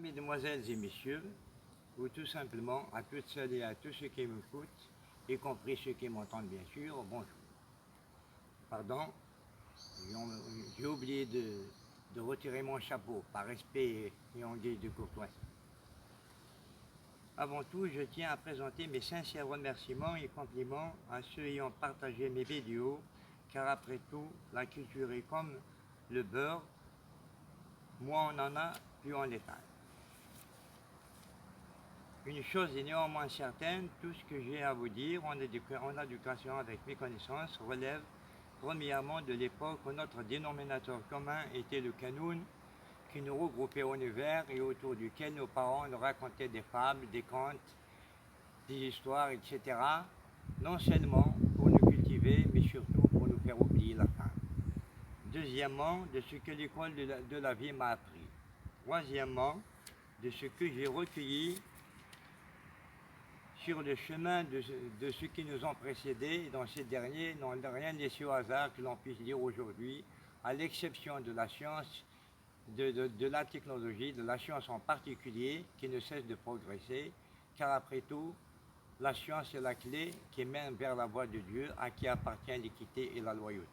mesdemoiselles et messieurs, ou tout simplement à toutes celles et à tous ceux qui m'écoutent, y compris ceux qui m'entendent bien sûr, bonjour. Pardon, j'ai oublié de retirer mon chapeau par respect et en guise de courtoisie. Avant tout, je tiens à présenter mes sincères remerciements et compliments à ceux ayant partagé mes vidéos, car après tout, la culture est comme le beurre, moins on en a, plus on l'étale. Une chose est néanmoins certaine, tout ce que j'ai à vous dire en éducation avec mes connaissances relève premièrement de l'époque où notre dénominateur commun était le Qanun, qui nous regroupait en univers et autour duquel nos parents nous racontaient des fables, des contes, des histoires, etc. Non seulement pour nous cultiver, mais surtout pour nous faire oublier la faim. Deuxièmement, de ce que l'école de la vie m'a appris. Troisièmement, de ce que j'ai recueilli sur le chemin de ceux qui nous ont précédés, dont ces derniers n'ont rien laissé au hasard que l'on puisse dire aujourd'hui, à l'exception de la science, de la technologie, de la science en particulier, qui ne cesse de progresser, car après tout, la science est la clé qui mène vers la voie de Dieu, à qui appartient l'équité et la loyauté.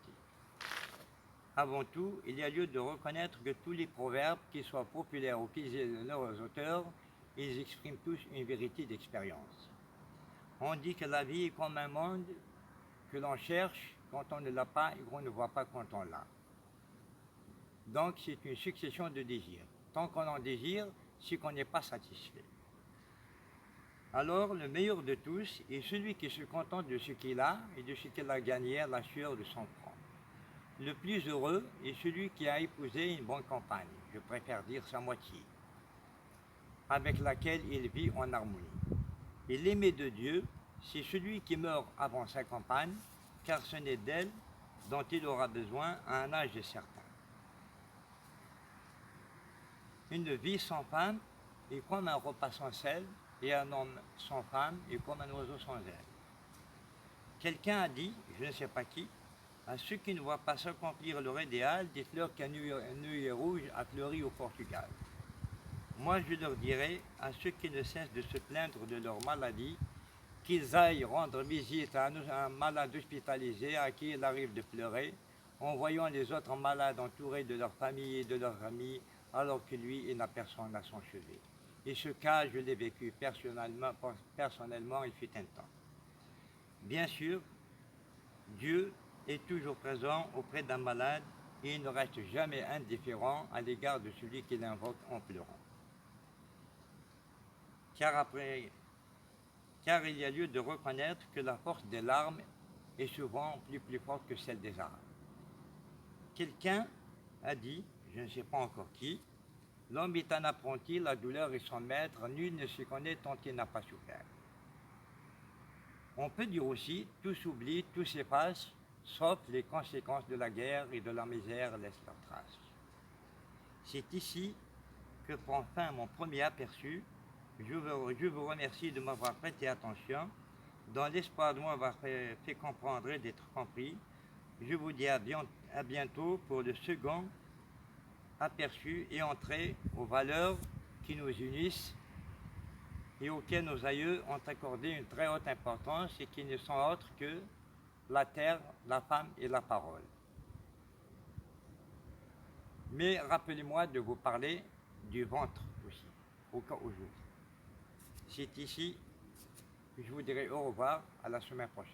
Avant tout, il y a lieu de reconnaître que tous les proverbes, qu'ils soient populaires ou qu'ils aient leurs auteurs, ils expriment tous une vérité d'expérience. On dit que la vie est comme un monde que l'on cherche quand on ne l'a pas et qu'on ne voit pas quand on l'a. Donc c'est une succession de désirs. Tant qu'on en désire, c'est qu'on n'est pas satisfait. Alors le meilleur de tous est celui qui se contente de ce qu'il a et de ce qu'il a gagné à la sueur de son front. Le plus heureux est celui qui a épousé une bonne compagne, je préfère dire sa moitié, avec laquelle il vit en harmonie. Et l'aimé de Dieu, c'est celui qui meurt avant sa compagne, car ce n'est d'elle dont il aura besoin à un âge certain. Une vie sans femme est comme un repas sans sel, et un homme sans femme est comme un oiseau sans aile. Quelqu'un a dit, je ne sais pas qui, à ceux qui ne voient pas s'accomplir leur idéal, dites-leur qu'un œil rouge a fleuri au Portugal. Moi, je leur dirais, à ceux qui ne cessent de se plaindre de leur maladie, qu'ils aillent rendre visite à un malade hospitalisé à qui il arrive de pleurer, en voyant les autres malades entourés de leur famille et de leurs amis, alors que lui, il n'a personne à son chevet. Et ce cas, je l'ai vécu personnellement, il fut un temps. Bien sûr, Dieu est toujours présent auprès d'un malade et il ne reste jamais indifférent à l'égard de celui qui l'invoque en pleurant. Car il y a lieu de reconnaître que la force des larmes est souvent plus forte que celle des armes. Quelqu'un a dit, je ne sais pas encore qui, l'homme est un apprenti, la douleur est son maître, nul ne se connaît tant qu'il n'a pas souffert. On peut dire aussi, tout s'oublie, tout s'efface, sauf les conséquences de la guerre et de la misère laissent leurs traces. C'est ici que prend fin mon premier aperçu. Je vous remercie de m'avoir prêté attention. Dans l'espoir de m'avoir fait comprendre et d'être compris, je vous dis à bientôt pour le second aperçu et entrée aux valeurs qui nous unissent et auxquelles nos aïeux ont accordé une très haute importance et qui ne sont autres que la terre, la femme et la parole. Mais rappelez-moi de vous parler du ventre aussi, au cas où j'oublie. C'est ici que je vous dirai au revoir, à la semaine prochaine.